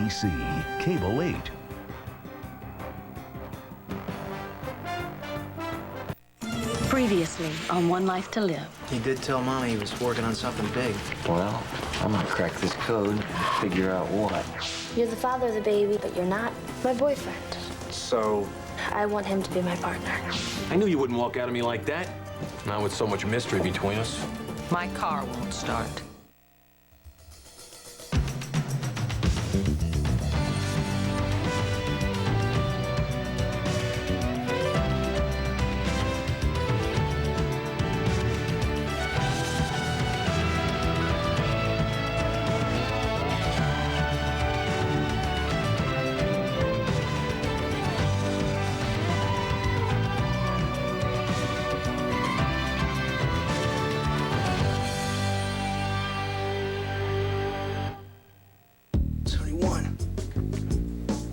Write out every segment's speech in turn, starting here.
ABC, Cable 8. Previously on One Life to Live. He did tell Mommy he was working on something big. Well, I'm gonna crack this code and figure out what. You're the father of the baby, but you're not my boyfriend. So? I want him to be my partner. I knew you wouldn't walk out on me like that. Not with so much mystery between us. My car won't start.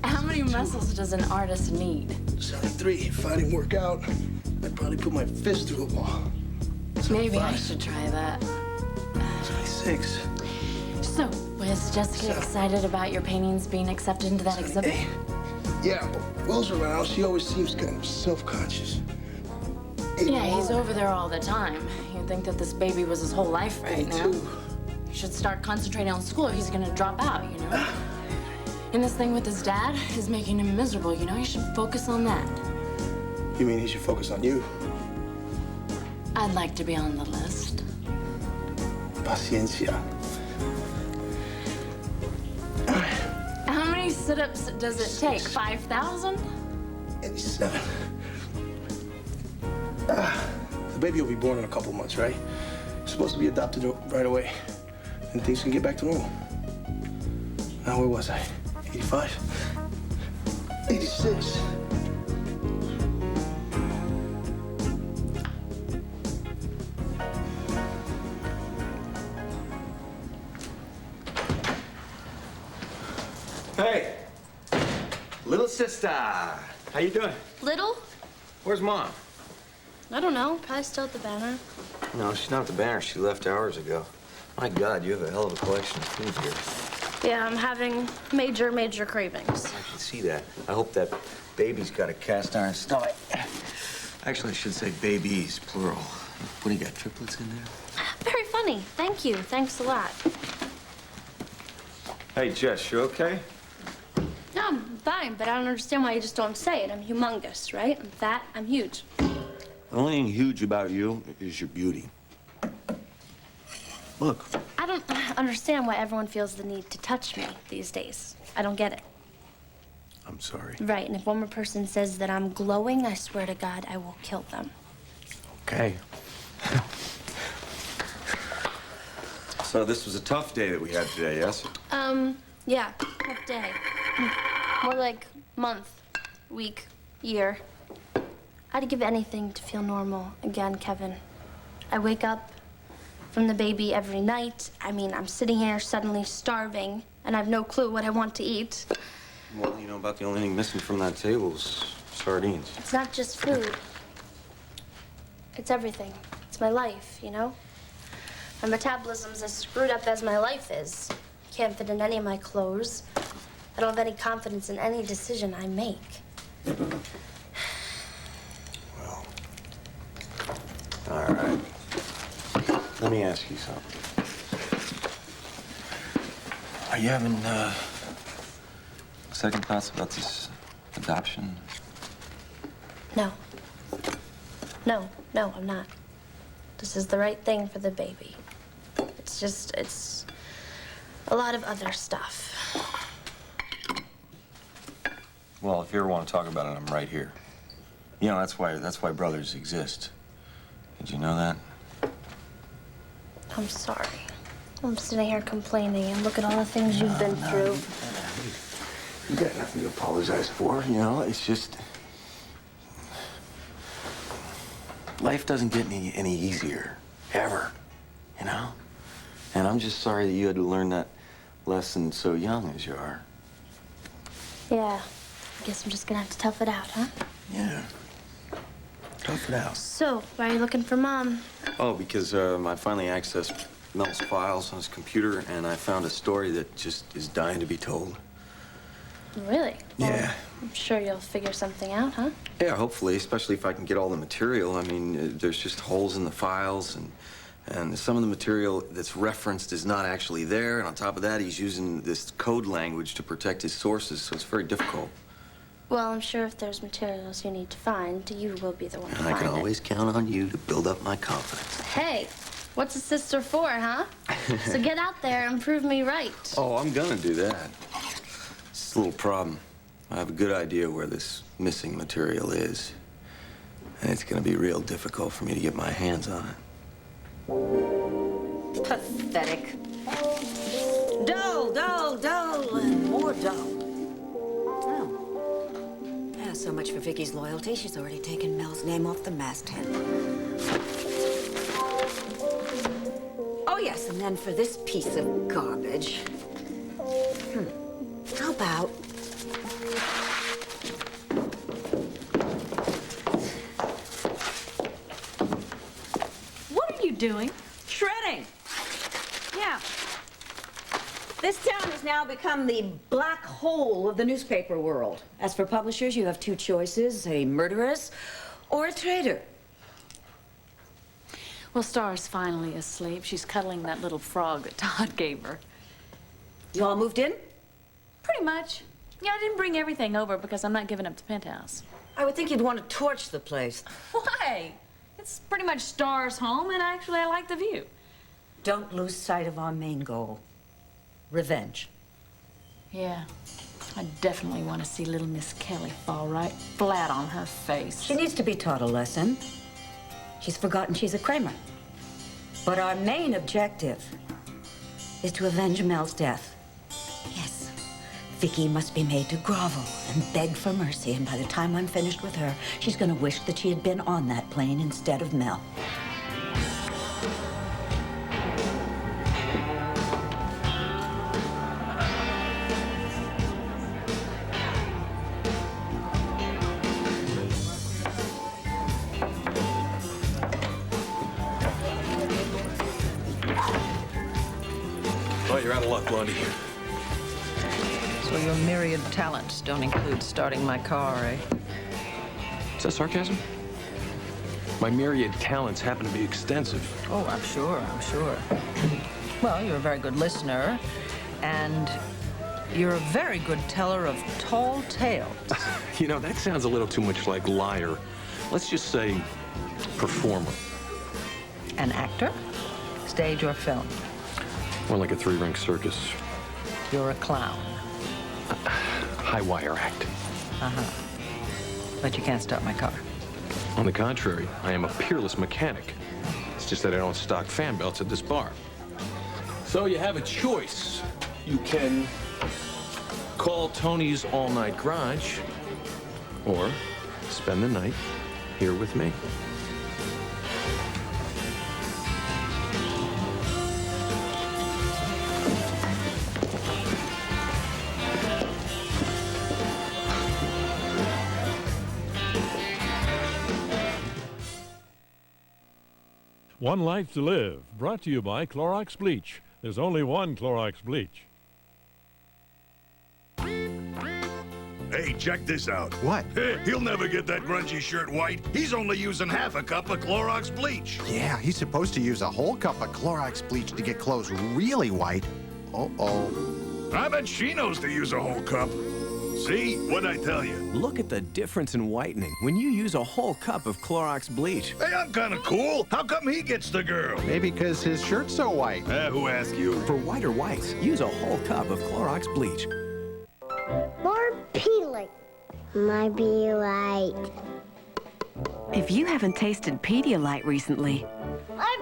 How many muscles does an artist need? 73. If I didn't work out, I'd probably put my fist through a wall. Maybe I should try that. 76. So, was Jessica excited about your paintings being accepted into that exhibit? Yeah, but Will's around. She always seems kind of self-conscious. Yeah, he's over there all the time. You'd think that this baby was his whole life right now. He should start concentrating on school or he's gonna drop out, you know? And this thing with his dad is making him miserable, you know? He should focus on that. You mean he should focus on you? I'd like to be on the list. Paciencia. How many sit-ups does it take? 5,000? 87. The baby will be born in a couple months, right? Supposed to be adopted right away. And things can get back to normal. Now, where was I? 85? 86. Hey, little sister, how you doing? Little? Where's Mom? I don't know. Probably still at the banner. No, she's not at the banner. She left hours ago. My God, you have a hell of a collection of food here. Yeah, I'm having major cravings. I can see that. I hope that baby's got a cast iron stomach. Actually, I should say babies, plural. What, do you got, triplets in there? Very funny. Thank you. Thanks a lot. Hey, Jess, you okay? No, I'm fine, but I don't understand why you just don't say it. I'm humongous, right? I'm fat. I'm huge. The only thing huge about you is your beauty. Look. I don't understand why everyone feels the need to touch me these days. I don't get it. I'm sorry. Right, and if one more person says that I'm glowing, I swear to God, I will kill them. Okay. So this was a tough day that we had today, yes? Yeah, tough day. More like month, week, year. I'd give anything to feel normal again, Kevin. I wake up from the baby every night. I mean, I'm sitting here suddenly starving, and I have no clue what I want to eat. Well, you know, about the only thing missing from that table is sardines. It's not just food. It's everything. It's my life, you know? My metabolism's as screwed up as my life is. Can't fit in any of my clothes. I don't have any confidence in any decision I make. Well, all right. Let me ask you something. Are you having second thoughts about this adoption? No. No, I'm not. This is the right thing for the baby. It's a lot of other stuff. Well, if you ever want to talk about it, I'm right here. You know, that's why brothers exist. Did you know that? I'm sorry. I'm sitting here complaining, and look at all the things you've been through. You got nothing to apologize for, you know? It's just... life doesn't get any easier, ever, you know? And I'm just sorry that you had to learn that lesson so young as you are. Yeah. I guess I'm just gonna have to tough it out, huh? Yeah. Tough it out. So, why are you looking for Mom? Oh, because I finally accessed Mel's files on his computer, and I found a story that just is dying to be told. Really? Well, Yeah. I'm sure you'll figure something out, huh? Yeah, hopefully, especially if I can get all the material. I mean, there's just holes in the files, and some of the material that's referenced is not actually there. And on top of that, he's using this code language to protect his sources, so it's very difficult. Well, I'm sure if there's materials you need to find, you will be the one to And I find can it. always count on you to build up my confidence. Hey, what's a sister for, huh? So get out there and prove me right. Oh, I'm gonna do that. It's a little problem. I have a good idea where this missing material is. And it's gonna be real difficult for me to get my hands on it. Pathetic. Dull, dull, dull, and more dull. Oh. Yeah, so much for Vicky's loyalty. She's already taken Mel's name off the masthead. Oh, yes, and then for this piece of garbage. How about... What are you doing? shredding? Yeah. This town has now become the black hole of the newspaper world. As for publishers, you have two choices, a murderess or a traitor. Well, Star's finally asleep. She's cuddling that little frog that Todd gave her. You all moved in? Pretty much. Yeah, I didn't bring everything over because I'm not giving up the penthouse. I would think you'd want to torch the place. Why? It's pretty much Star's home, and actually I like the view. Don't lose sight of our main goal. Revenge. Yeah, I definitely want to see little Miss Kelly fall right flat on her face. She needs to be taught a lesson. She's forgotten she's a Kramer. But our main objective is to avenge Mel's death. Yes, Vicky must be made to grovel and beg for mercy, and by the time I'm finished with her, she's gonna wish that she had been on that plane instead of Mel. Well, you're out of luck, Blondie. So your myriad talents don't include starting my car, eh? Is that sarcasm? My myriad talents happen to be extensive. Oh, I'm sure. Well, you're a very good listener, and you're a very good teller of tall tales. You know, that sounds a little too much like liar. Let's just say performer. An actor? Stage or film? More like a three-ring circus. You're a clown. High-wire act. But you can't start my car. On the contrary, I am a peerless mechanic. It's just that I don't stock fan belts at this bar. So you have a choice. You can call Tony's all-night garage, or spend the night here with me. One Life to Live, brought to you by Clorox Bleach. There's only one Clorox Bleach. Hey, check this out. What? He'll never get that grungy shirt white. He's only using half a cup of Clorox bleach. Yeah, he's supposed to use a whole cup of Clorox bleach to get clothes really white. Uh-oh. I bet she knows to use a whole cup. See? What'd I tell you? Look at the difference in whitening when you use a whole cup of Clorox bleach. Hey, I'm kind of cool. How come he gets the girl? Maybe because his shirt's so white. Who asked you? For whiter whites, use a whole cup of Clorox bleach. More Pedialyte. My Pedialyte. If you haven't tasted Pedialyte recently, My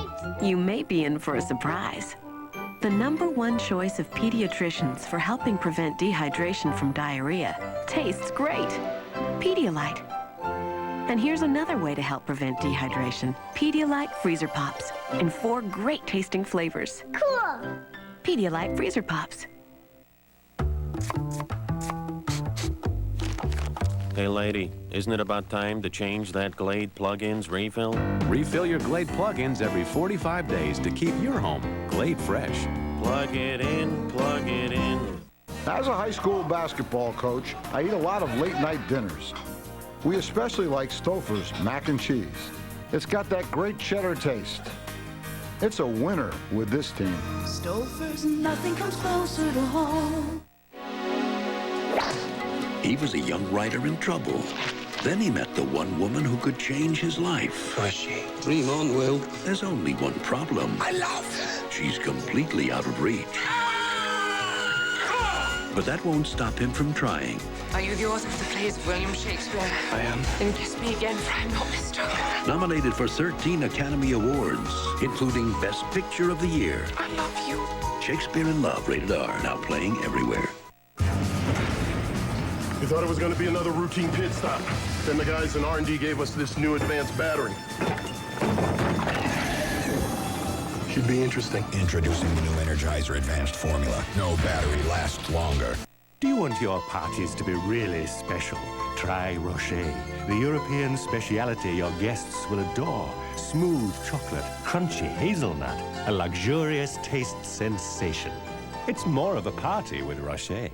Pedialyte! you may be in for a surprise. The #1 choice of pediatricians for helping prevent dehydration from diarrhea tastes great. Pedialyte. And here's another way to help prevent dehydration. Pedialyte Freezer Pops in 4 great tasting flavors. Cool! Pedialyte Freezer Pops. Hey, lady, isn't it about time to change that Glade plug-ins refill? Refill your Glade plug-ins every 45 days to keep your home Glade fresh. Plug it in, plug it in. As a high school basketball coach, I eat a lot of late-night dinners. We especially like Stouffer's mac and cheese. It's got that great cheddar taste. It's a winner with this team. Stouffer's, nothing comes closer to home. He was a young writer in trouble. Then he met the one woman who could change his life. Who is she? Dream on, Will. There's only one problem. I love her. She's completely out of reach. But that won't stop him from trying. Are you the author of the plays of William Shakespeare? I am. Then kiss me again, for I'm not mistaken. Nominated for 13 Academy Awards, including Best Picture of the Year. I love you. Shakespeare in Love, rated R, now playing everywhere. We thought it was going to be another routine pit stop. Then the guys in R&D gave us this new advanced battery. Should be interesting. Introducing the new Energizer Advanced Formula. No battery lasts longer. Do you want your parties to be really special? Try Rocher, the European speciality your guests will adore. Smooth chocolate, crunchy hazelnut, a luxurious taste sensation. It's more of a party with Rocher.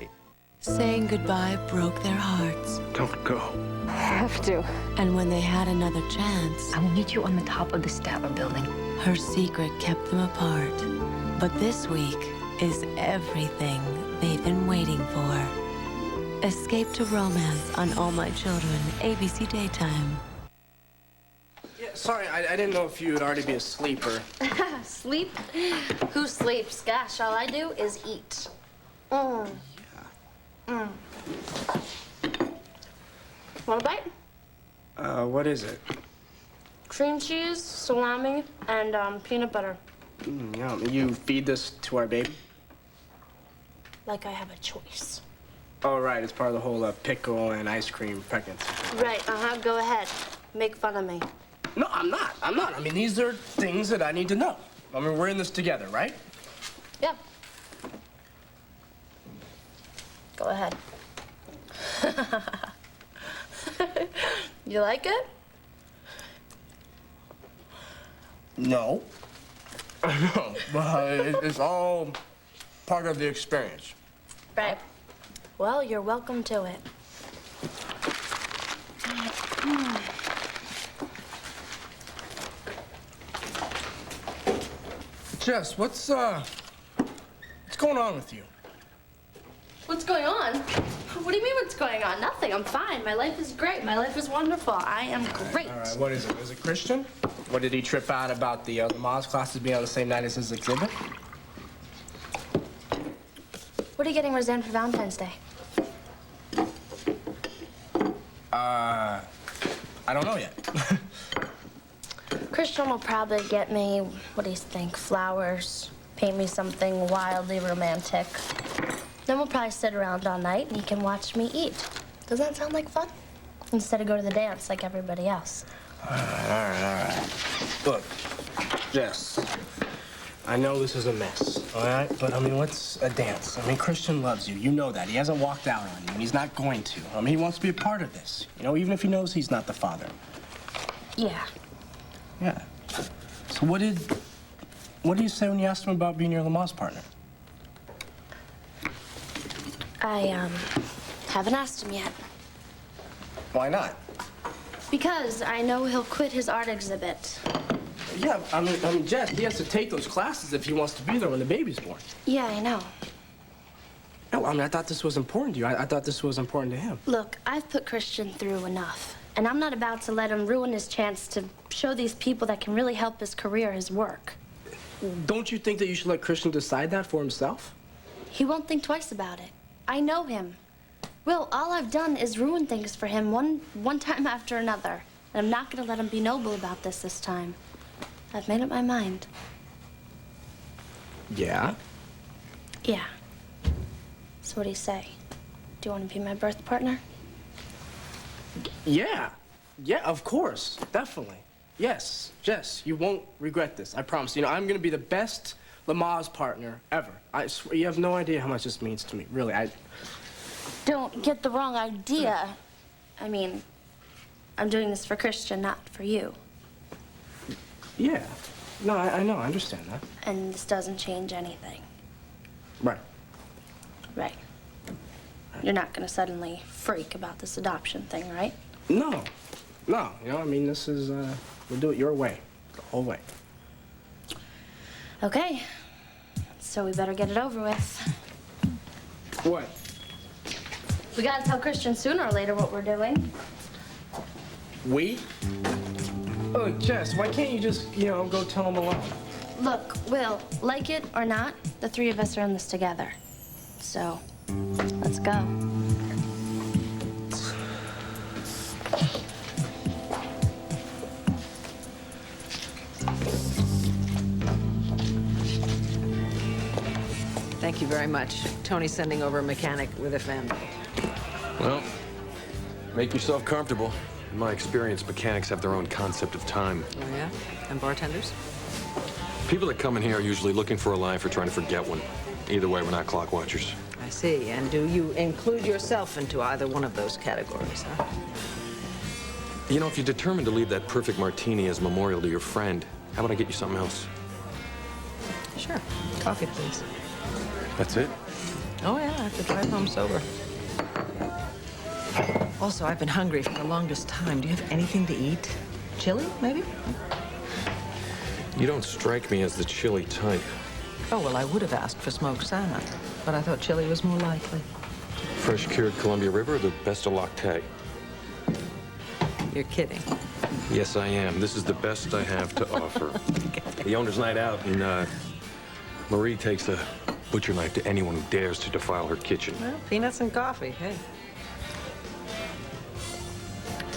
Saying goodbye broke their hearts. Don't go. I have to. And when they had another chance, I will meet you on the top of the Statler building. Her secret kept them apart. But this week is everything they've been waiting for. Escape to romance on All My Children, ABC Daytime. Yeah, sorry, I didn't know if you would already be asleep or... Sleep? Who sleeps? Gosh, all I do is eat. Want a bite? What is it? Cream cheese, salami, and peanut butter. Yum. You feed this to our baby? Like I have a choice. Oh, right. It's part of the whole pickle and ice cream pregnancy. Right, go ahead. Make fun of me. No, I'm not. I mean, these are things that I need to know. I mean, we're in this together, right? Yeah. Go ahead. You like it? No. No, but it's all part of the experience. Right. Well, you're welcome to it. Jess, what's going on with you? What's going on? What do you mean what's going on? Nothing. I'm fine. My life is great. My life is wonderful. I am great. All right, what is it? Is it Christian? What, did he trip out about the Maz classes being on the same night as his exhibit? What are you getting Roseanne for Valentine's Day? I don't know yet. Christian will probably get me, what do you think, flowers, paint me something wildly romantic. Then we'll probably sit around all night and he can watch me eat. Doesn't that sound like fun? Instead of go to the dance like everybody else. All right. Look, Jess, I know this is a mess, all right? But, I mean, what's a dance? I mean, Christian loves you. You know that. He hasn't walked out on you, and he's not going to. I mean, he wants to be a part of this, you know, even if he knows he's not the father. Yeah. Yeah. So what did you say when you asked him about being your Lamaze partner? I, haven't asked him yet. Why not? Because I know he'll quit his art exhibit. Yeah, I mean, Jess, he has to take those classes if he wants to be there when the baby's born. Yeah, I know. No, I mean, I thought this was important to you. I thought this was important to him. Look, I've put Christian through enough, and I'm not about to let him ruin his chance to show these people that can really help his career, his work. Don't you think that you should let Christian decide that for himself? He won't think twice about it. I know him. Will, all I've done is ruin things for him one time after another. And I'm not gonna let him be noble about this time. I've made up my mind. Yeah? Yeah. So what do you say? Do you want to be my birth partner? Yeah. Yeah, of course. Definitely. Yes. Jess, you won't regret this. I promise. You know, I'm gonna be the best Lamaze partner ever. I swear, you have no idea how much this means to me. Really, Don't get the wrong idea. I mean, I'm doing this for Christian, not for you. Yeah. No, I know. I understand that. And this doesn't change anything. Right. Right. you're not gonna suddenly freak about this adoption thing, right? No. No, you know, I mean, this is, we'll do it your way, the whole way. Okay. So we better get it over with. What? We gotta tell Christian sooner or later what we're doing. We? Oh, Jess, why can't you just, you know, go tell him alone? Look, Will, like it or not, the three of us are in this together. So, let's go. Thank you very much. Tony's sending over a mechanic with a fan belt. Well, make yourself comfortable. In my experience, mechanics have their own concept of time. Oh, yeah? And bartenders? People that come in here are usually looking for a life or trying to forget one. Either way, we're not clock watchers. I see. And do you include yourself into either one of those categories, huh? You know, if you're determined to leave that perfect martini as a memorial to your friend, how about I get you something else? Sure. Coffee, please. That's it? Oh, yeah, I have to drive home sober. Also, I've been hungry for the longest time. Do you have anything to eat? Chili, maybe? You don't strike me as the chili type. Oh, well, I would have asked for smoked salmon, but I thought chili was more likely. Fresh cured Columbia River or the best of lactate? You're kidding. Yes, I am. This is the best I have to offer. Okay. The owner's night out, and Marie takes a butcher knife to anyone who dares to defile her kitchen. Well, peanuts and coffee, hey.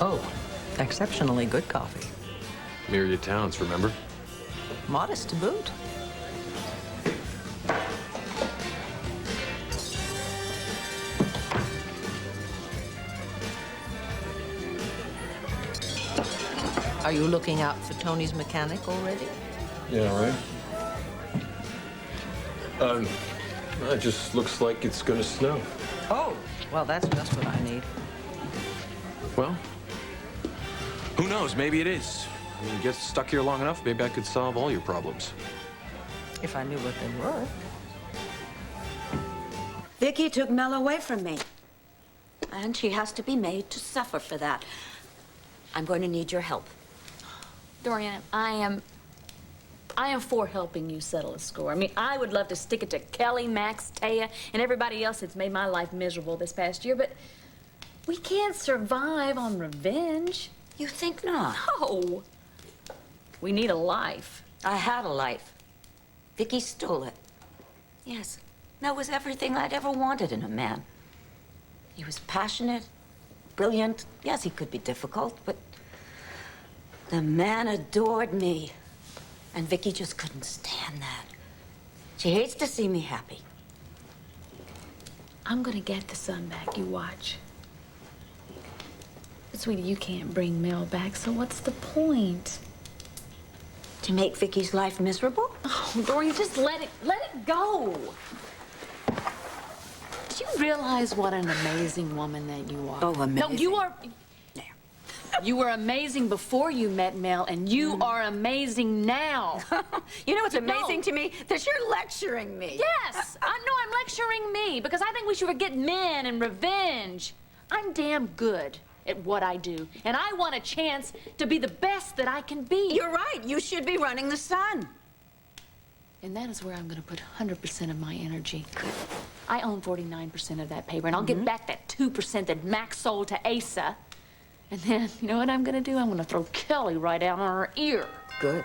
Oh, exceptionally good coffee. Myriad Towns, remember? Modest to boot. Are you looking out for Tony's mechanic already? Yeah, right. It just looks like it's gonna snow. Oh, well, that's just what I need. Well, who knows? Maybe it is. I mean, get stuck here long enough, maybe I could solve all your problems. If I knew what they were. Vicky took Mel away from me. And she has to be made to suffer for that. I'm going to need your help. Dorian, I am for helping you settle a score. I mean, I would love to stick it to Kelly, Max, Taya, and everybody else that's made my life miserable this past year, but we can't survive on revenge. You think not? No. We need a life. I had a life. Vicky stole it. Yes, Mel was everything I'd ever wanted in a man. He was passionate, brilliant. Yes, he could be difficult, but the man adored me. And Vicky just couldn't stand that. She hates to see me happy. I'm gonna get the son back, you watch. But sweetie, you can't bring Mel back, so what's the point? To make Vicky's life miserable? Oh, Dorian, just let it go. Do you realize what an amazing woman that you are? Oh, amazing. No, you are... You were amazing before you met Mel, and you are amazing now. You know what's amazing to me? That you're lecturing me. Yes! I'm lecturing me, because I think we should forget men and revenge. I'm damn good at what I do, and I want a chance to be the best that I can be. You're right. You should be running the Sun. And that is where I'm going to put 100% of my energy. Good. I own 49% of that paper, and I'll get back that 2% that Max sold to Asa. And then, you know what I'm gonna do? I'm gonna throw Kelly right out on her ear. Good.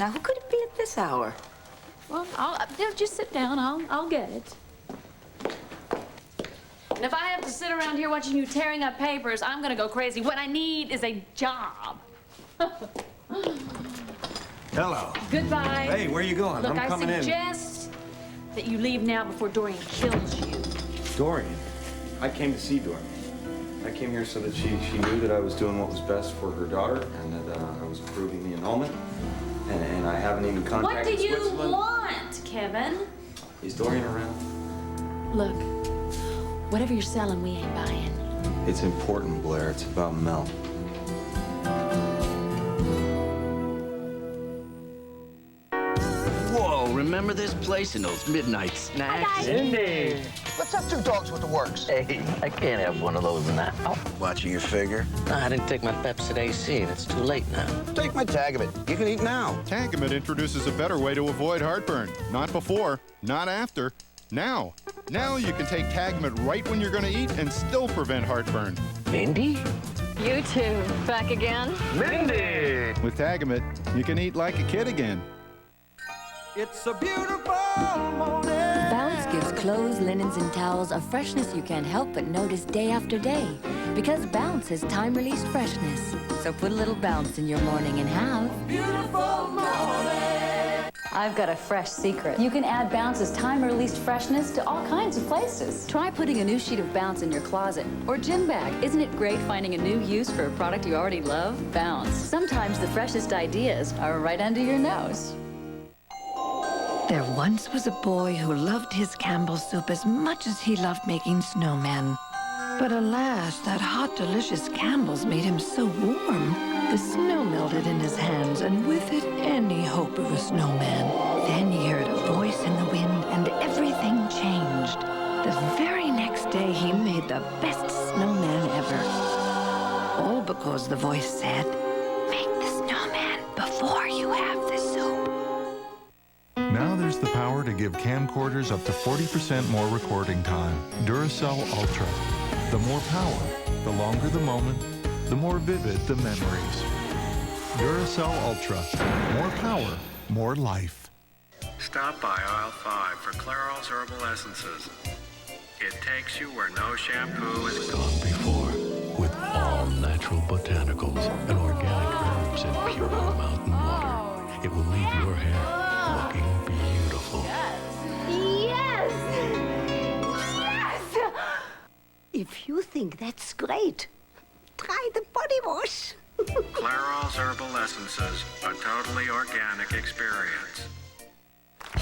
Now, who could it be at this hour? Well, just sit down. I'll get it. And if I have to sit around here watching you tearing up papers, I'm gonna go crazy. What I need is a job. Hello. Goodbye. Hey, where are you going? Look, I'm coming in. I suggest that you leave now before Dorian kills you. Dorian? I came to see Dorian. I came here so that she knew that I was doing what was best for her daughter and that I was approving the annulment. And I haven't even contacted What do you Switzerland. want, Kevin? Is Dorian around? Look, whatever you're selling, we ain't buying. It's important, Blair. It's about Mel. Whoa, remember this place and those midnight snacks? Cindy! Let's have 2 dogs with the works. Hey, I can't have one of those now. Watching your figure? No, I didn't take my Pepsid AC, and it's too late now. Take my Tagamet. You can eat now. Tagamet introduces a better way to avoid heartburn. Not before, not after, now. Now you can take Tagamet right when you're going to eat and still prevent heartburn. Mindy? You two, back again? Mindy! With Tagamet, you can eat like a kid again. It's a beautiful morning. Bounce gives clothes, linens, and towels a freshness you can't help but notice day after day. Because Bounce has time-released freshness. So put a little bounce in your morning and have Beautiful morning. I've got a fresh secret. You can add Bounce's time-released freshness to all kinds of places. Try putting a new sheet of Bounce in your closet or gym bag. Isn't it great finding a new use for a product you already love? Bounce. Sometimes the freshest ideas are right under your nose. There once was a boy who loved his Campbell's soup as much as he loved making snowmen. But alas, that hot, delicious Campbell's made him so warm. The snow melted in his hands, and with it, any hope of a snowman. Then he heard a voice in the wind, and everything changed. The very next day, he made the best snowman ever. All because the voice said, "Make the snowman before you have the soup." Now there's the power to give camcorders up to 40% more recording time. Duracell Ultra. The more power, the longer the moment, the more vivid the memories. Duracell Ultra. More power, more life. Stop by aisle 5 for Clairol's Herbal Essences. It takes you where no shampoo is gone before. With all natural botanicals and organic herbs and pure mountain water, it will leave your hair looking beautiful. Yes! If you think that's great, try the body wash. Clairol's Herbal Essences, a totally organic experience.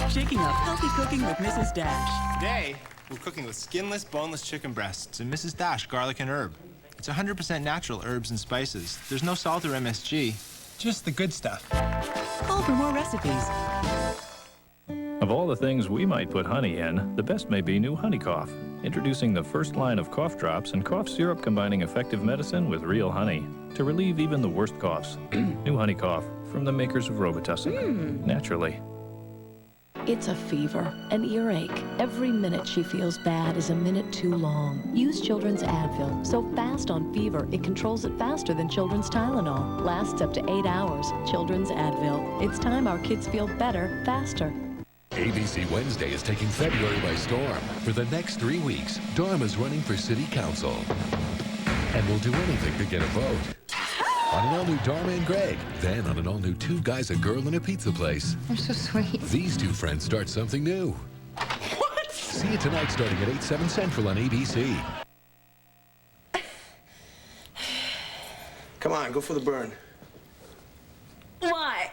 Shaking up healthy cooking with Mrs. Dash. Today, we're cooking with skinless, boneless chicken breasts and Mrs. Dash garlic and herb. It's 100% natural herbs and spices. There's no salt or MSG, just the good stuff. Call for more recipes. Of all the things we might put honey in, the best may be new Honey Cough. Introducing the first line of cough drops and cough syrup combining effective medicine with real honey to relieve even the worst coughs. New Honey Cough from the makers of Robitussin. Naturally. It's a fever, an earache. Every minute she feels bad is a minute too long. Use Children's Advil. So fast on fever, it controls it faster than Children's Tylenol. Lasts up to 8 hours. Children's Advil. It's time our kids feel better, faster. ABC Wednesday is taking February by storm. For the next 3 weeks, Dharma's running for city council. And will do anything to get a vote. On an all-new Dharma and Greg. Then on an all-new Two Guys, a Girl, and a Pizza Place. They're so sweet. These two friends start something new. What? See it tonight starting at 8, 7 Central on ABC. Come on, go for the burn. Why?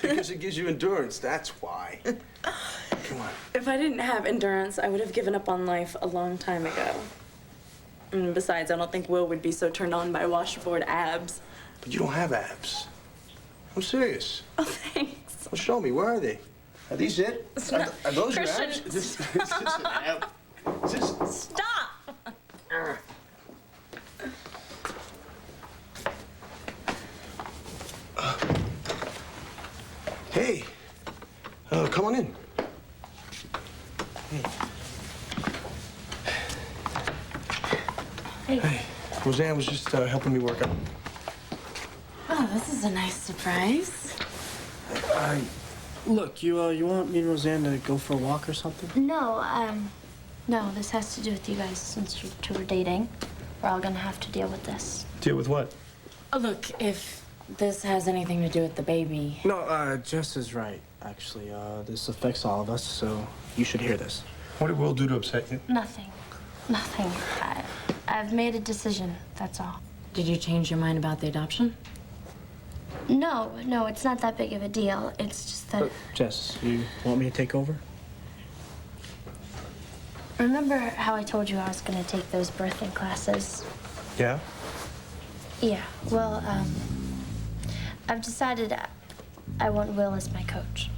Because it gives you endurance, that's why. Come on. If I didn't have endurance, I would have given up on life a long time ago. And besides, I don't think Will would be so turned on by washboard abs. But you don't have abs. I'm serious. Oh, thanks. Well, show me, where are they? Are these it? Are those your Christian, abs? Is this an ab? Is this... Stop! Hey, come on in. Hey, Roseanne was just helping me work out. Oh, this is a nice surprise. Look, you want me and Roseanne to go for a walk or something? No, this has to do with you guys since you two are dating. We're all gonna have to deal with this. Deal with what? Look, if this has anything to do with the baby. No, Jess is right, actually. This affects all of us, so you should hear this. What did Will do to upset you? Nothing. Nothing. I've made a decision, that's all. Did you change your mind about the adoption? No, it's not that big of a deal. It's just that... Jess, you want me to take over? Remember how I told you I was gonna take those birthing classes? Yeah? Yeah, well, I've decided I want Will as my coach.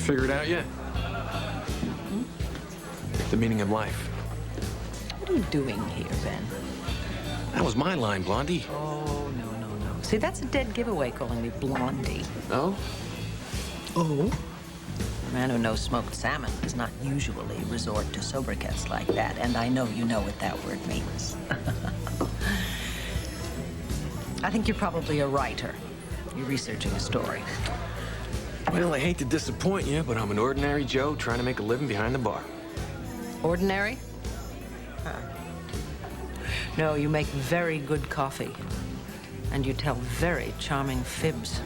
figure it out yet? The meaning of life. What are you doing here, Ben? That was my line, Blondie. Oh, no. See, that's a dead giveaway calling me Blondie. No? Oh? A man who knows smoked salmon does not usually resort to sobriquets like that, and I know you know what that word means. I think you're probably a writer. You're researching a story. Well, I hate to disappoint you, but I'm an ordinary Joe trying to make a living behind the bar. Ordinary? Huh. No, you make very good coffee. And you tell very charming fibs.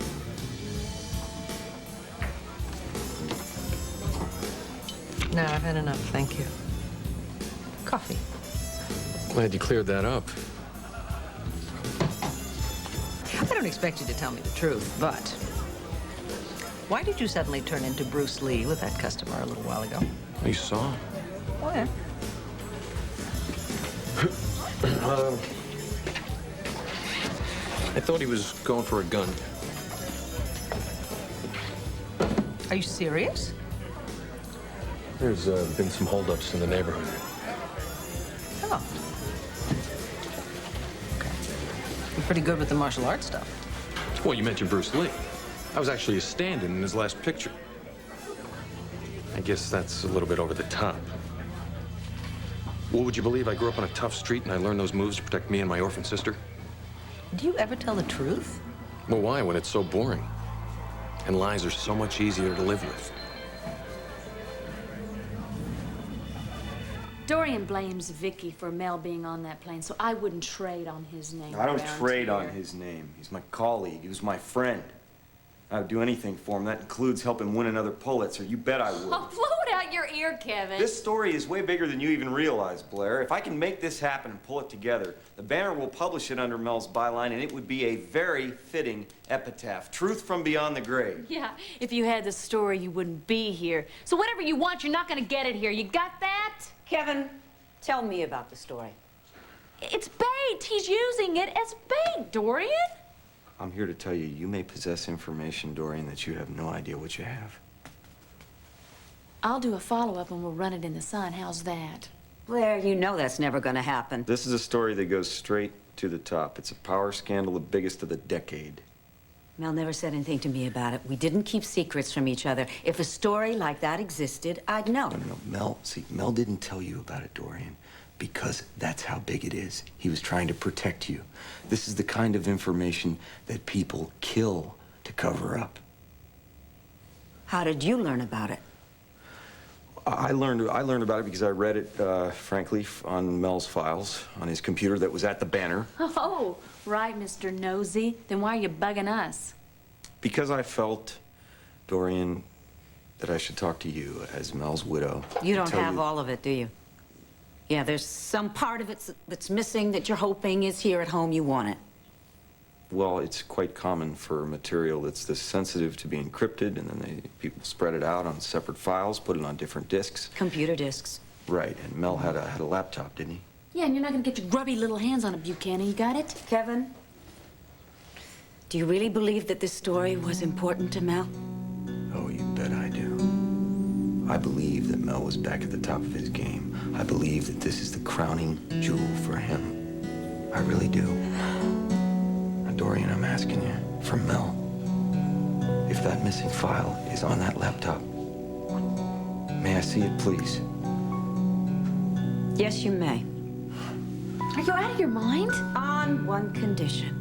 No, I've had enough, thank you. Coffee. Glad you cleared that up. I don't expect you to tell me the truth, but why did you suddenly turn into Bruce Lee with that customer a little while ago? You saw? Oh, yeah. I thought he was going for a gun. Are you serious? There's been some holdups in the neighborhood. Oh. Okay. You're pretty good with the martial arts stuff. Well, you mentioned Bruce Lee. I was actually a stand-in his last picture. I guess that's a little bit over the top. Well, would you believe I grew up on a tough street and I learned those moves to protect me and my orphan sister? Do you ever tell the truth? Well, why, when it's so boring? And lies are so much easier to live with. Dorian blames Vicky for Mel being on that plane, so I wouldn't trade on his name. I don't around trade here. on his name. He's my colleague. He was my friend. I would do anything for him. That includes helping win another Pulitzer. You bet I would. Oh, blow it out your ear, Kevin. This story is way bigger than you even realize, Blair. If I can make this happen and pull it together, the Banner will publish it under Mel's byline, and it would be a very fitting epitaph. Truth from beyond the grave. Yeah, if you had the story, you wouldn't be here. So whatever you want, you're not gonna get it here. You got that? Kevin, tell me about the story. It's bait. He's using it as bait, Dorian. I'm here to tell you, you may possess information, Dorian, that you have no idea what you have. I'll do a follow-up and we'll run it in the Sun. How's that? Blair, you know that's never gonna happen. This is a story that goes straight to the top. It's a power scandal, the biggest of the decade. Mel never said anything to me about it. We didn't keep secrets from each other. If a story like that existed, I'd know. No. Mel didn't tell you about it, Dorian, because that's how big it is. He was trying to protect you. This is the kind of information that people kill to cover up. How did you learn about it? I learned about it because I read it, frankly, on Mel's files on his computer that was at the Banner. Oh, right, Mr. Nosy. Then why are you bugging us? Because I felt, Dorian, that I should talk to you as Mel's widow. You don't have all of it, do you? Yeah, there's some part of it that's missing that you're hoping is here at home. You want it. Well, it's quite common for material that's this sensitive to be encrypted, and then people spread it out on separate files, put it on different disks. Computer disks. Right, and Mel had a laptop, didn't he? Yeah, and you're not gonna get your grubby little hands on it, Buchanan. You got it? Kevin, do you really believe that this story was important to Mel? Oh, you bet I do. I believe that Mel was back at the top of his game. I believe that this is the crowning jewel for him. I really do. Now, Dorian, I'm asking you, from Mel, if that missing file is on that laptop, may I see it, please? Yes, you may. Are you out of your mind? On one condition.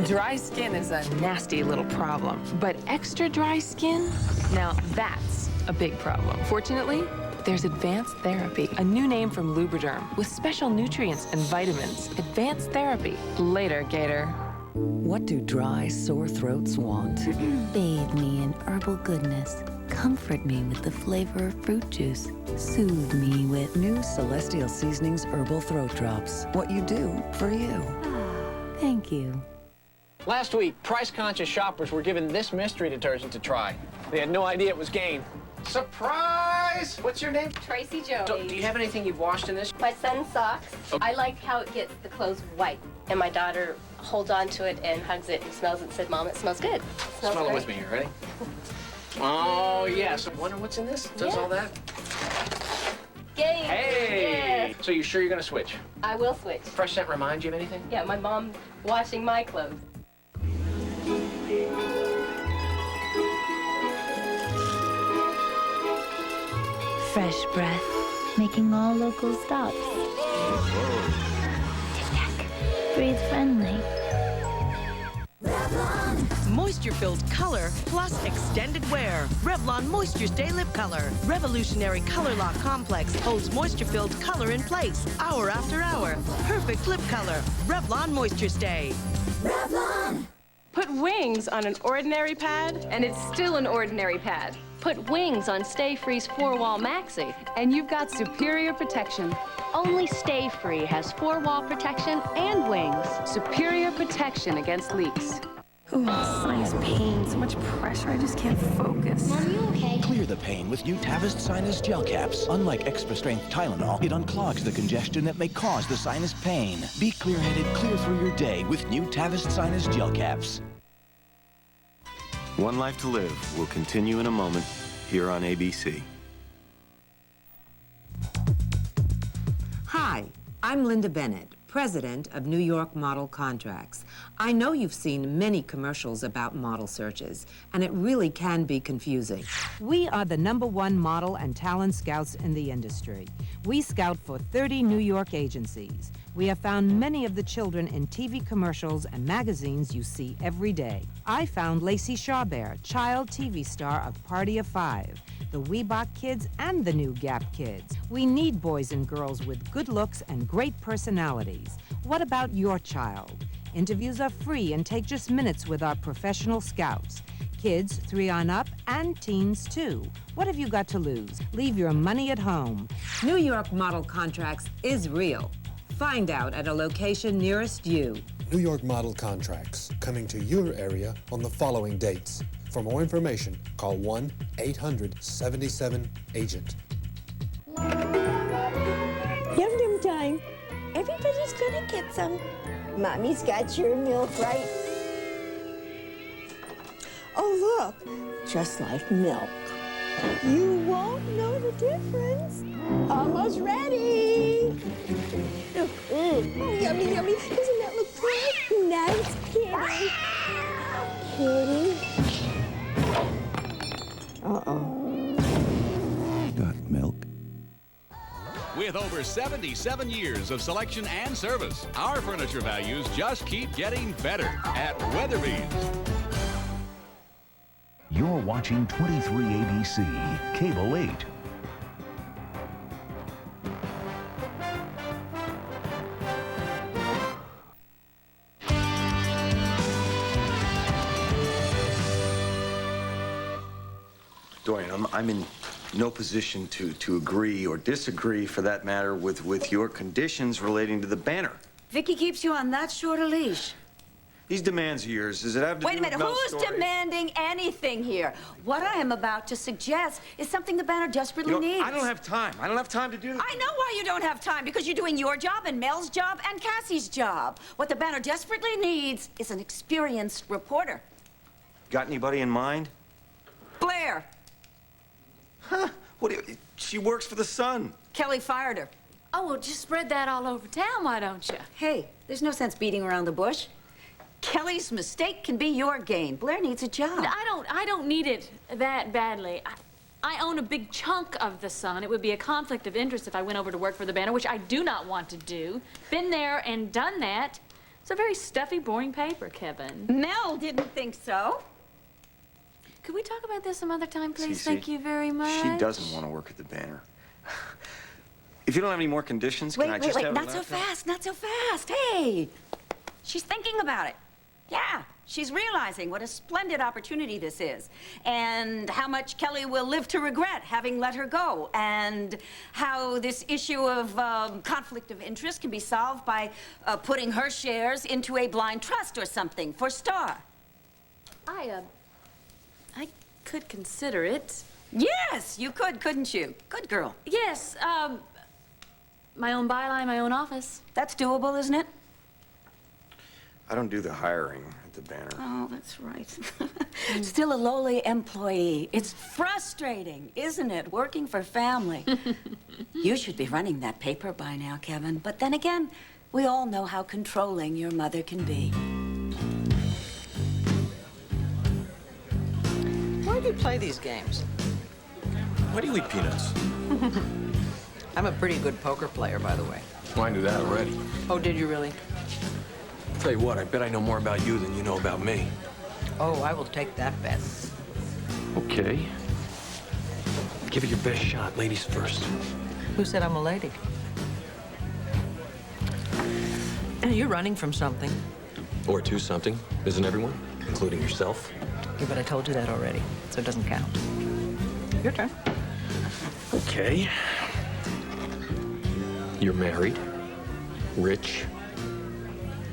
Dry skin is a nasty little problem, but extra dry skin, now that's a big problem. Fortunately, there's advanced therapy, a new name from Lubriderm, with special nutrients and vitamins. Advanced therapy. Later, Gator. What do dry, sore throats want? Bathe me in herbal goodness. Comfort me with the flavor of fruit juice. Soothe me with new Celestial Seasonings Herbal Throat Drops. What you do for you. Thank you. Last week, price-conscious shoppers were given this mystery detergent to try. They had no idea it was Gain. Surprise! What's your name? Tracy Jones. Do you have anything you've washed in this? My son's socks. Okay. I like how it gets the clothes white. And my daughter holds on to it and hugs it and smells it and said, Mom, it smells good. It smells Smell it great. with me here, ready? Oh, yes. I wonder what's in this. Does all that? Yay! Hey! Yes. So you sure you're gonna switch? I will switch. Fresh scent remind you of anything? Yeah, my mom washing my clothes. Fresh breath, making all local stops. Tic-tac, breathe friendly. Moisture-filled color plus extended wear. Revlon Moisture Stay Lip Color. Revolutionary Color Lock Complex holds moisture-filled color in place, hour after hour. Perfect lip color. Revlon Moisture Stay. Revlon! Put wings on an ordinary pad, and it's still an ordinary pad. Put wings on Stay Free's 4-Wall Maxi, and you've got superior protection. Only Stay Free has 4-wall protection and wings. Superior protection against leaks. Oh, sinus pain, so much pressure, I just can't focus. Mom, you okay? Clear the pain with new Tavist Sinus Gel Caps. Unlike extra-strength Tylenol, it unclogs the congestion that may cause the sinus pain. Be clear-headed, clear through your day with new Tavist Sinus Gel Caps. One Life to Live will continue in a moment here on ABC. Hi, I'm Linda Bennett, president of New York Model Contracts. I know you've seen many commercials about model searches, and it really can be confusing. We are the #1 model and talent scouts in the industry. We scout for 30 New York agencies. We have found many of the children in TV commercials and magazines you see every day. I found Lacey Chabert, child TV star of Party of Five, the Weebach Kids and the new Gap Kids. We need boys and girls with good looks and great personalities. What about your child? Interviews are free and take just minutes with our professional scouts. Kids 3 on up and teens too. What have you got to lose? Leave your money at home. New York Model Contracts is real. Find out at a location nearest you. New York Model Contracts, coming to your area on the following dates. For more information, call 1-800-77-AGENT. Yum yum time. Everybody's gonna get some. Mommy's got your milk, right? Oh, look, just like milk. You won't know the difference. Almost ready. Oh, yummy, yummy. Doesn't that look good? Nice kitty. Kitty. Uh-oh. Got milk? With over 77 years of selection and service, our furniture values just keep getting better at Weatherby's. You're watching 23 ABC, Cable 8. Dorian, I'm in no position to agree or disagree, for that matter, with your conditions relating to the banner. Vicky keeps you on that short a leash. These demands of yours, does it have to Wait do a minute, with Mel's who's story? demanding anything here? What I am about to suggest is something the banner desperately needs. I don't have time. I don't have time to do this. I know why you don't have time, because you're doing your job and Mel's job and Cassie's job. What the banner desperately needs is an experienced reporter. Got anybody in mind? Blair. Huh? What do you, she works for the Sun. Kelly fired her. Oh, well, just spread that all over town, why don't you? Hey, there's no sense beating around the bush. Kelly's mistake can be your gain. Blair needs a job. I don't need it that badly. I own a big chunk of the Sun. It would be a conflict of interest if I went over to work for the banner, which I do not want to do. Been there and done that. It's a very stuffy, boring paper, Kevin. Mel didn't think so. Could we talk about this some other time, please? Cece, Thank you very much. She doesn't want to work at the banner. If you don't have any more conditions, can I just have a not so laptop? fast, not so fast. Hey, she's thinking about it. Yeah, she's realizing what a splendid opportunity this is, and how much Kelly will live to regret having let her go, and how this issue of conflict of interest can be solved by putting her shares into a blind trust or something for Star. I could consider it. Yes, you could, couldn't you? Good girl. Yes, my own byline, my own office. That's doable, isn't it? I don't do the hiring at the Banner. Oh, that's right. Still a lowly employee. It's frustrating, isn't it, working for family? You should be running that paper by now, Kevin. But then again, we all know how controlling your mother can be. Why do you play these games? Why do you eat peanuts? I'm a pretty good poker player, by the way. Well, I knew that already. Oh, did you really? Tell you what, I bet I know more about you than you know about me. Oh, I will take that bet. Okay. Give it your best shot. Ladies first. Who said I'm a lady? You're running from something. Or to something. Isn't everyone? Including yourself. Yeah, but I told you that already, so it doesn't count. Your turn. Okay. You're married, rich,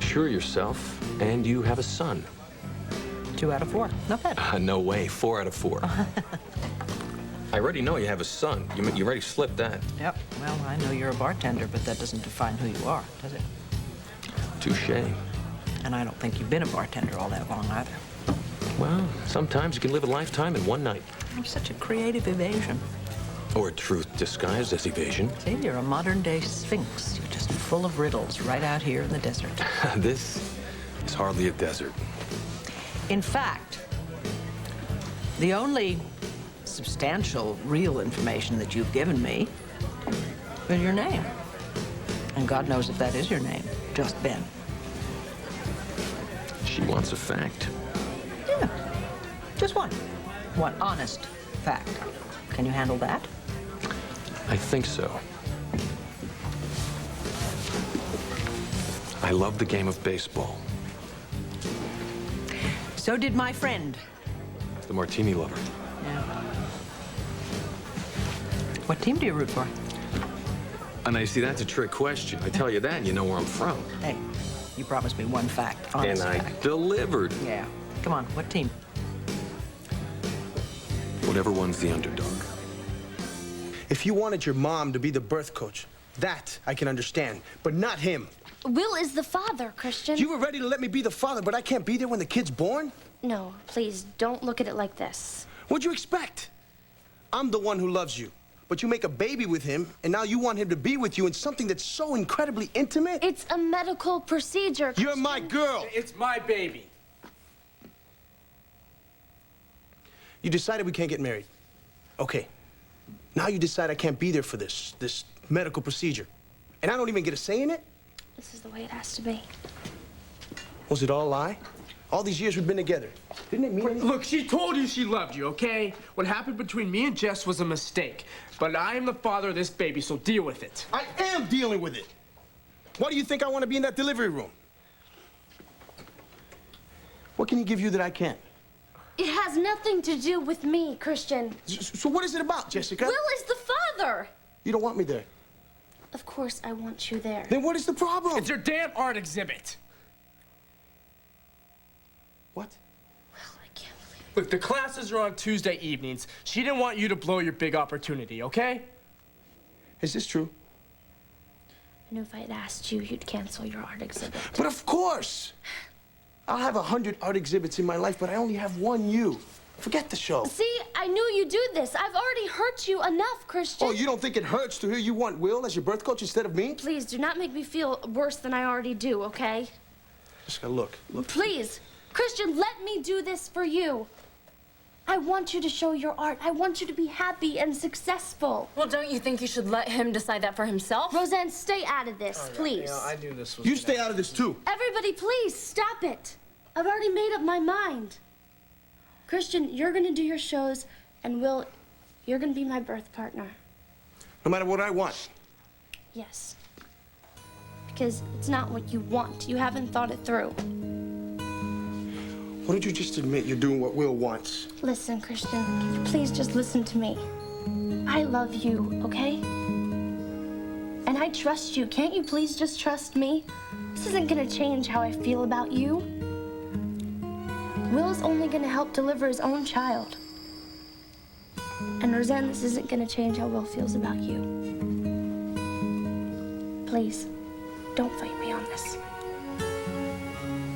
sure of yourself, and you have a son. 2 out of 4. Not bad. No way. 4 out of 4. I already know you have a son. You already slipped that. Yep. Well, I know you're a bartender, but that doesn't define who you are, does it? Touché. And I don't think you've been a bartender all that long either. Well, sometimes you can live a lifetime in one night. You're such a creative evasion. Or truth disguised as evasion. See, you're a modern-day sphinx. You're just full of riddles right out here in the desert. This is hardly a desert. In fact, the only substantial, real information that you've given me is your name. And God knows if that is your name. Just Ben. She wants a fact. Yeah. Just one. One honest fact. Can you handle that? I think so. I love the game of baseball. So did my friend. The martini lover. Yeah. What team do you root for? And I see that's a trick question. I tell you that, and you know where I'm from. Hey, you promised me one fact. Honest and I fact. delivered. Yeah. Come on, what team? Whatever one's the underdog. If you wanted your mom to be the birth coach, that I can understand, but not him. Will is the father, Christian. You were ready to let me be the father, but I can't be there when the kid's born? No, please, don't look at it like this. What'd you expect? I'm the one who loves you, but you make a baby with him, and now you want him to be with you in something that's so incredibly intimate? It's a medical procedure, Christian. You're my girl. It's my baby. You decided we can't get married. Okay. Now you decide I can't be there for this medical procedure. And I don't even get a say in it? This is the way it has to be. Was it all a lie? All these years we've been together. Didn't it mean anything? Look, she told you she loved you, okay? What happened between me and Jess was a mistake. But I am the father of this baby, so deal with it. I am dealing with it. Why do you think I want to be in that delivery room? What can he give you that I can't? It has nothing to do with me, Christian. So what is it about, Jessica? Will is the father. You don't want me there. Of course I want you there. Then what is the problem? It's your damn art exhibit. What? Will, I can't believe it. Look, the classes are on Tuesday evenings. She didn't want you to blow your big opportunity, okay? Is this true? I knew if I had asked you, you'd cancel your art exhibit. But of course! I'll have 100 art exhibits in my life, but I only have one you. Forget the show. See, I knew you'd do this. I've already hurt you enough, Christian. Oh, you don't think it hurts to hear you want Will as your birth coach instead of me? Please, do not make me feel worse than I already do, okay? Jessica, look. Please, Christian, let me do this for you. I want you to show your art. I want you to be happy and successful. Well, don't you think you should let him decide that for himself? Roseanne, stay out of this, please. You know, I knew this was You stay out of this, too. Everybody, please, stop it. I've already made up my mind. Christian, you're gonna do your shows, and Will, you're gonna be my birth partner. No matter what I want. Yes. Because it's not what you want. You haven't thought it through. Why don't you just admit you're doing what Will wants? Listen, Christian, can you please just listen to me? I love you, okay? And I trust you. Can't you please just trust me? This isn't gonna change how I feel about you. Will is only gonna help deliver his own child. And Roseanne, this isn't gonna change how Will feels about you. Please, don't fight me on this.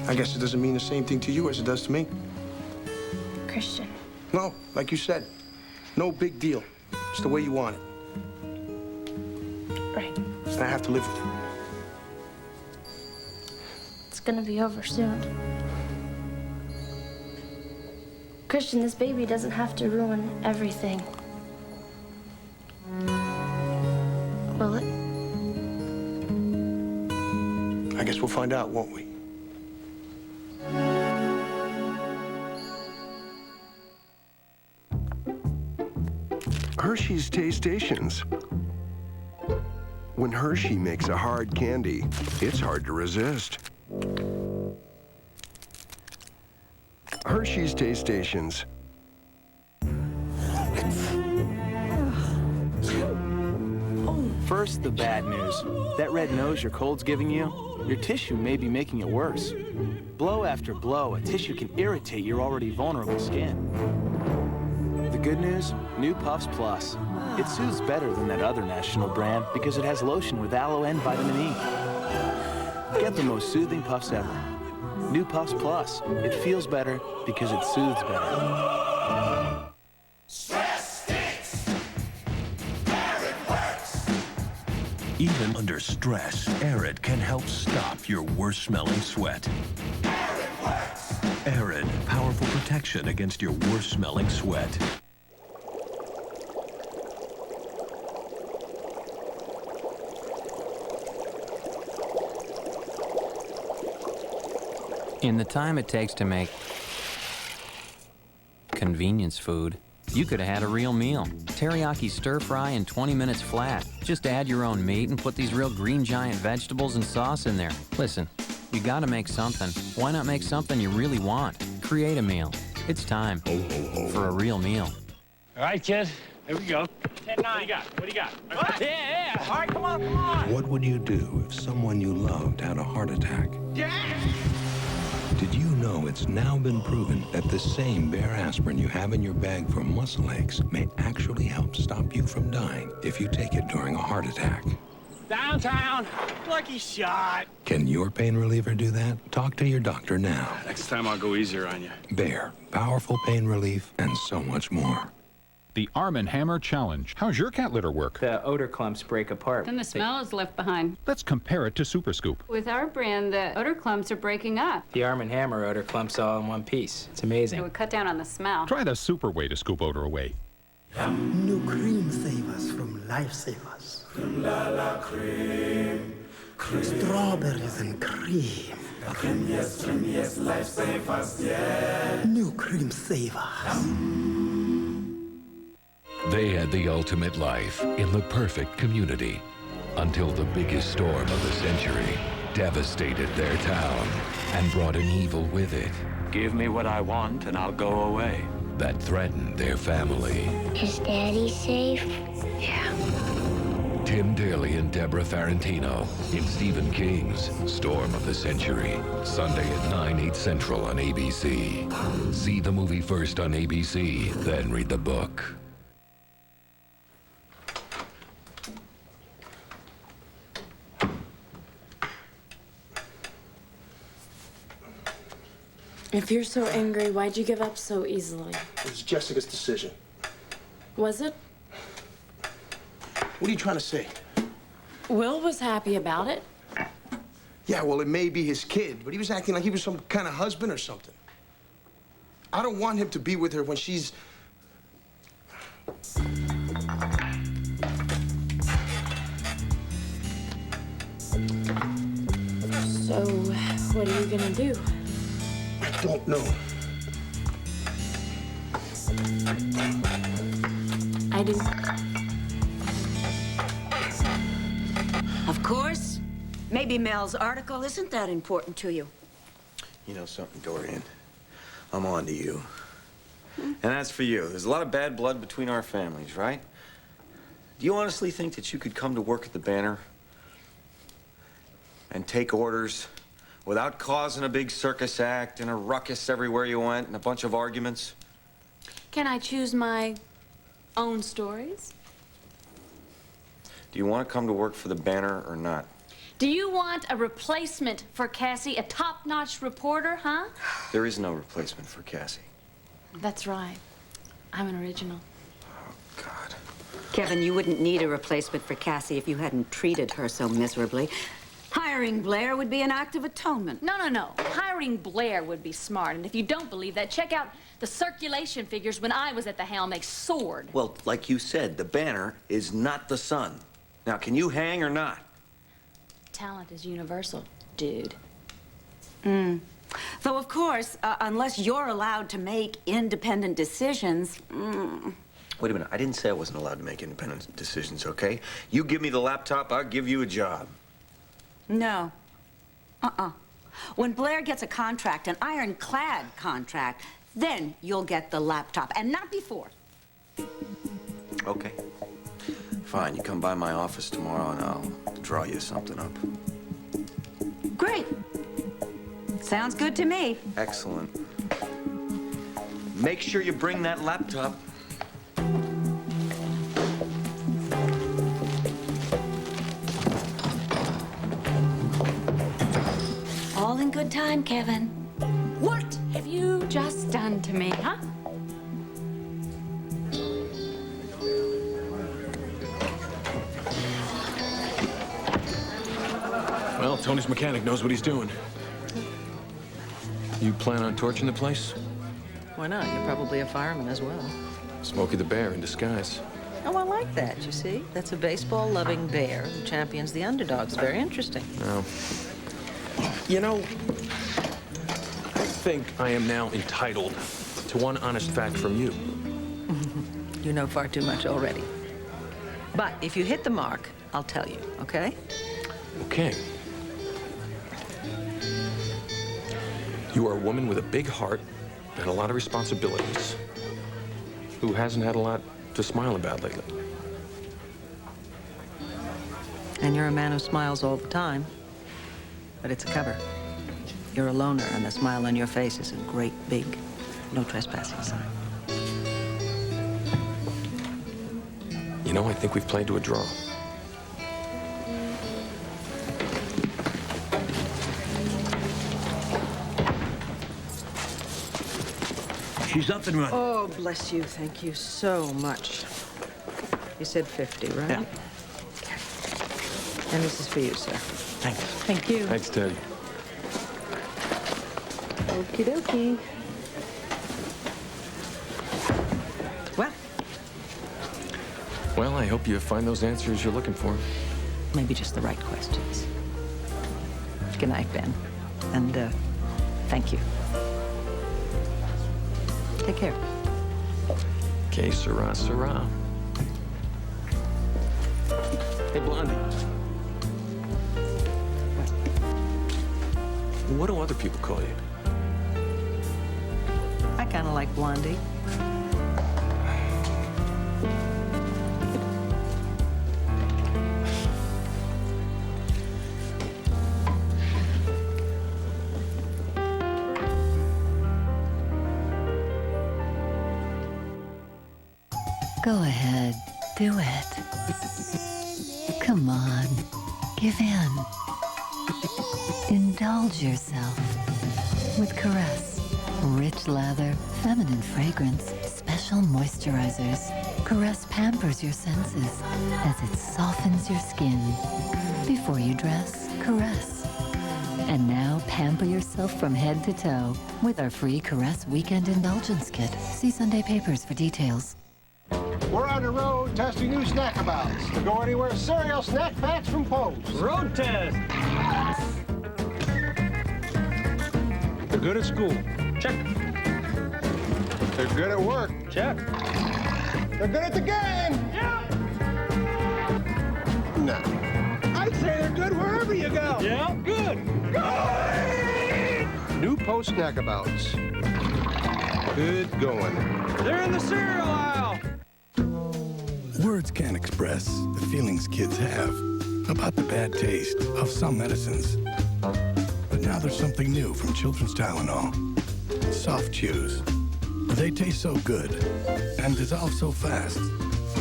I guess it doesn't mean the same thing to you as it does to me. Christian. No, like you said, no big deal. It's the way you want it. Right. And I have to live with it. It's gonna be over soon. Christian, this baby doesn't have to ruin everything. Will it? I guess we'll find out, won't we? Hershey's Taste Stations. When Hershey makes a hard candy, it's hard to resist. Hershey's Taste Stations. First, the bad news. That red nose your cold's giving you, your tissue may be making it worse. Blow after blow, a tissue can irritate your already vulnerable skin. The good news, new Puffs Plus. It soothes better than that other national brand because it has lotion with aloe and vitamin E. Get the most soothing puffs ever. New Puffs Plus. It feels better because it soothes better. Even under stress, Arid can help stop your worst-smelling sweat. Arid, powerful protection against your worst-smelling sweat. In the time it takes to make convenience food, you could have had a real meal. Teriyaki stir fry in 20 minutes flat. Just add your own meat and put these real green giant vegetables and sauce in there. Listen, you gotta make something. Why not make something you really want? Create a meal. It's time for a real meal. All right, kid. Here we go. 10-9. What do you got? What do you got? What? Yeah. All right, come on, come on. What would you do if someone you loved had a heart attack? Did you know it's now been proven that the same Bear aspirin you have in your bag for muscle aches may actually help stop you from dying if you take it during a heart attack? Downtown. Lucky shot. Can your pain reliever do that? Talk to your doctor now. Next time I'll go easier on you. Bear, powerful pain relief, and so much more. The Arm & Hammer Challenge. How's your cat litter work? The odor clumps break apart. Then the smell is left behind. Let's compare it to Super Scoop. With our brand, the odor clumps are breaking up. The Arm & Hammer odor clumps all in one piece. It's amazing. It would cut down on the smell. Try the super way to scoop odor away. New cream savers from Lifesavers. Cream la la cream. Strawberries and cream. Cream yes, Lifesavers, yeah. New cream savers. They had the ultimate life in the perfect community until the biggest storm of the century devastated their town and brought an evil with it. Give me what I want and I'll go away. That threatened their family. Is Daddy safe? Yeah. Tim Daly and Deborah Farentino in Stephen King's Storm of the Century. Sunday at 9/8 Central on ABC. See the movie first on ABC, then read the book. If you're so angry, why'd you give up so easily? It was Jessica's decision. Was it? What are you trying to say? Will was happy about it. Yeah, well, it may be his kid, but he was acting like he was some kind of husband or something. I don't want him to be with her when she's... So, what are you gonna do? I don't know. I do. Of course. Maybe Mel's article isn't that important to you. You know something, Dorian? I'm on to you. And that's for you. There's a lot of bad blood between our families, right? Do you honestly think that you could come to work at the Banner and take orders without causing a big circus act and a ruckus everywhere you went and a bunch of arguments? Can I choose my own stories? Do you want to come to work for the Banner or not? Do you want a replacement for Cassie, a top-notch reporter, huh? There is no replacement for Cassie. That's right. I'm an original. Kevin, you wouldn't need a replacement for Cassie if you hadn't treated her so miserably. Hiring Blair would be an act of atonement. No. Hiring Blair would be smart. And if you don't believe that, check out the circulation figures when I was at the helm. They soared. Well, like you said, the banner is not the sun. Now, can you hang or not? Talent is universal, dude. Though, of course, unless you're allowed to make independent decisions... Wait a minute, I didn't say I wasn't allowed to make independent decisions, okay? You give me the laptop, I'll give you a job. No. When Blair gets a contract, an ironclad contract, then you'll get the laptop, and not before. Okay. Fine, you come by my office tomorrow and I'll draw you something up. Great. Sounds good to me. Excellent. Make sure you bring that laptop. All in good time, Kevin. What have you just done to me, huh? Well, Tony's mechanic knows what he's doing. You plan on torching the place? Why not? You're probably a fireman as well. Smokey the Bear in disguise. Oh, I like that, you see? That's a baseball-loving bear who champions the underdogs. Very interesting. No. You know, I think I am now entitled to one honest fact from you. You know far too much already. But if you hit the mark, I'll tell you, okay? Okay. You are a woman with a big heart and a lot of responsibilities who hasn't had a lot to smile about lately. And you're a man who smiles all the time, but it's a cover. You're a loner, and the smile on your face is a great big no trespassing sign. You know, I think we've played to a draw. She's up and running. Oh, bless you. Thank you so much. You said 50, right? Yeah. Okay. And this is for you, sir. Thanks. Thank you. Thanks, Ted. Okie dokie. Well, I hope you find those answers you're looking for. Maybe just the right questions. Good night, Ben. And, thank you. Take care. Okay, sirrah, sirrah. Hey, Blondie. What do other people call you? I kind of like Blondie. Go ahead, do it. Come on, give in. Indulge yourself with Caress. Rich lather, feminine fragrance, special moisturizers. Caress pampers your senses as it softens your skin. Before you dress, caress. And now pamper yourself from head to toe with our free Caress Weekend Indulgence Kit. See Sunday papers for details. We're on the road testing new snackabouts. To go anywhere, cereal snack packs from Post. Road test. They're good at school. Check. They're good at work. Check. They're good at the game. Yeah. No. I'd say they're good wherever you go. Yeah. Good. Good. New Post snackabouts. Good going. They're in the cereal aisle. Words can't express the feelings kids have about the bad taste of some medicines. But now there's something new from Children's Tylenol. Soft chews. They taste so good and dissolve so fast,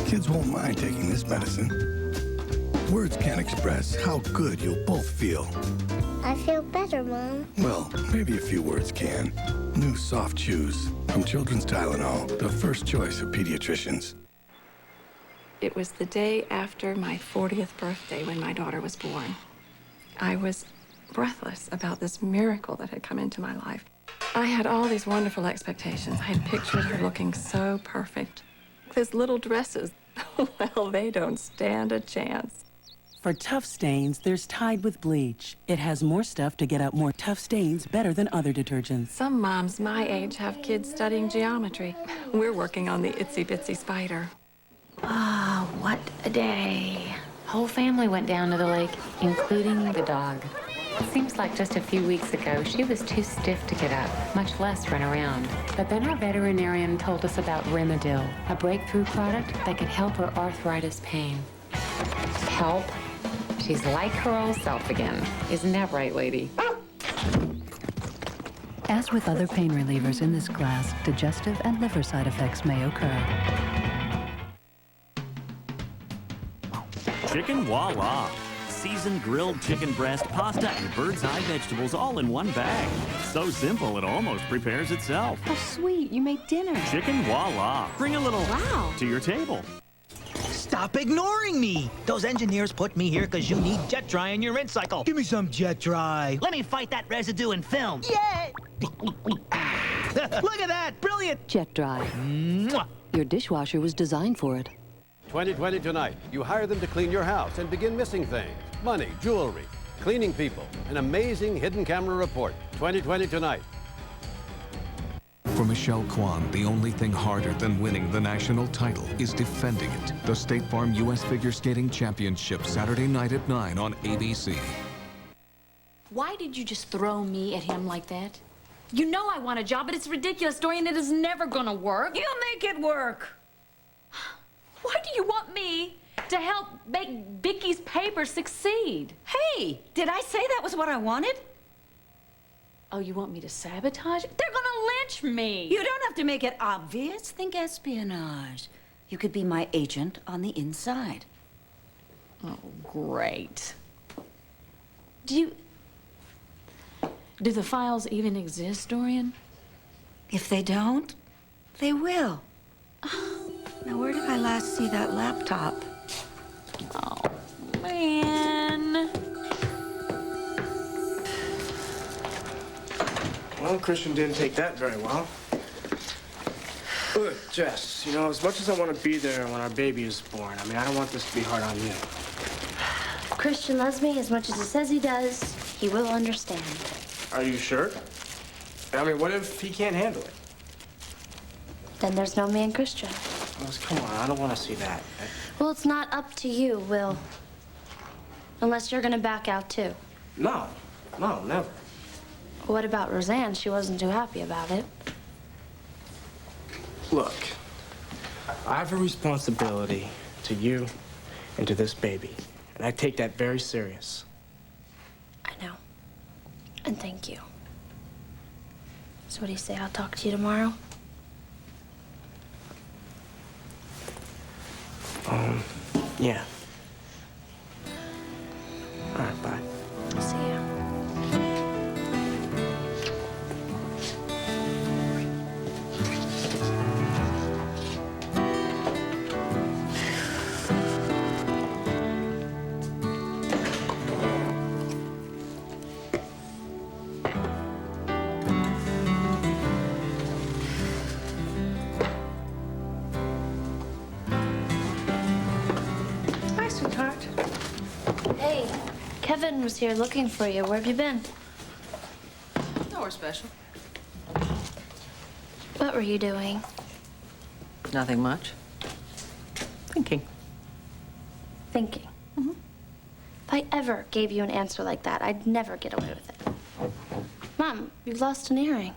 kids won't mind taking this medicine. Words can't express how good you'll both feel. I feel better, Mom. Well, maybe a few words can. New Soft Chews from Children's Tylenol, the first choice of pediatricians. It was the day after my 40th birthday when my daughter was born. I was breathless about this miracle that had come into my life. I had all these wonderful expectations. I had pictured her looking so perfect. Those little dresses, well, they don't stand a chance. For tough stains, there's Tide with bleach. It has more stuff to get out more tough stains better than other detergents. Some moms my age have kids studying geometry. We're working on the itsy bitsy spider. Ah, what a day. Whole family went down to the lake, including the dog. It seems like just a few weeks ago, she was too stiff to get up, much less run around. But then our veterinarian told us about Rimadyl, a breakthrough product that could help her arthritis pain. Help? She's like her old self again. Isn't that right, lady? As with other pain relievers in this class, digestive and liver side effects may occur. Chicken voila. Seasoned grilled chicken breast, pasta, and bird's eye vegetables all in one bag. So simple, it almost prepares itself. How sweet, you made dinner. Chicken voila. Bring a little to your table. Stop ignoring me! Those engineers put me here because you need jet dry in your rinse cycle. Give me some jet dry. Let me fight that residue in film. Yeah! Look at that! Brilliant! Jet Dry. Your dishwasher was designed for it. 2020 tonight. You hire them to clean your house and begin missing things. Money, jewelry, cleaning people. An amazing hidden camera report. 2020 tonight. For Michelle Kwan, the only thing harder than winning the national title is defending it. The State Farm U.S. Figure Skating Championship, Saturday night at 9 on ABC. Why did you just throw me at him like that? You know I want a job, but it's ridiculous, Dorian. It is never gonna work. You'll make it work. Why do you want me to help make Vicky's paper succeed? Hey, did I say that was what I wanted? Oh, you want me to sabotage? They're gonna lynch me. You don't have to make it obvious. Think espionage. You could be my agent on the inside. Oh, great. Do the files even exist, Dorian? If they don't, they will. Now, where did I last see that laptop? Oh, man. Well, Christian didn't take that very well. Look, Jess, you know, as much as I want to be there when our baby is born, I mean, I don't want this to be hard on you. Christian loves me as much as he says he does. He will understand. Are you sure? I mean, what if he can't handle it? Then there's no me and Christian. Liz, come on, I don't want to see that. Well, it's not up to you, Will. Unless you're gonna back out too. No, never. What about Roseanne? She wasn't too happy about it. Look, I have a responsibility to you and to this baby, and I take that very serious. I know. And thank you. So what do you say? I'll talk to you tomorrow? Yeah. All right, bye. See ya. Hi, sweetheart. Hey, Kevin was here looking for you. Where have you been? Nowhere special. What were you doing? Nothing much. Thinking. Thinking. If I ever gave you an answer like that, I'd never get away with it. Mom, you've lost an earring.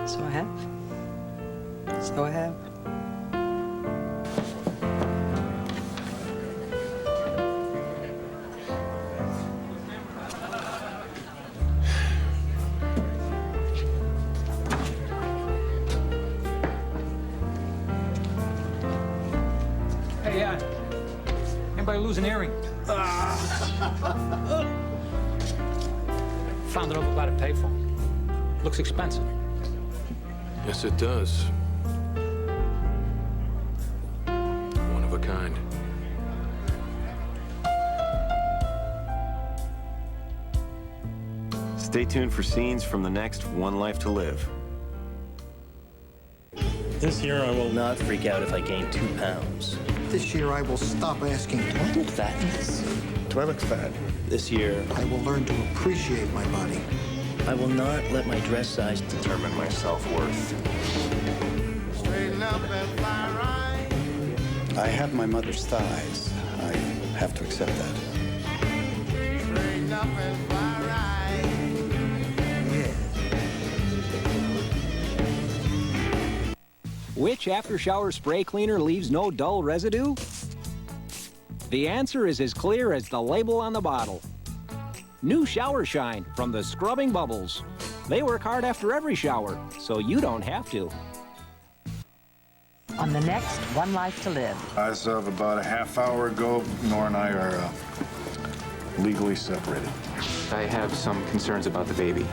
So I have. So I have. Anybody lose an earring? Found it over by the payphone. Looks expensive. Yes, it does. One of a kind. Stay tuned for scenes from the next One Life to Live. This year, I will not freak out if I gain 2 pounds. This year, I will stop asking, do I look fat? Do I look fat? This year, I will learn to appreciate my body. I will not let my dress size determine my self-worth. I have my mother's thighs. I have to accept that. Which after-shower spray cleaner leaves no dull residue? The answer is as clear as the label on the bottle. New Shower Shine from the Scrubbing Bubbles. They work hard after every shower, so you don't have to. On the next One Life to Live. As of about a half hour ago, Nora and I are legally separated. I have some concerns about the baby.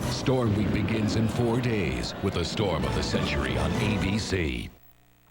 Storm Week begins in 4 days with the storm of the century on ABC.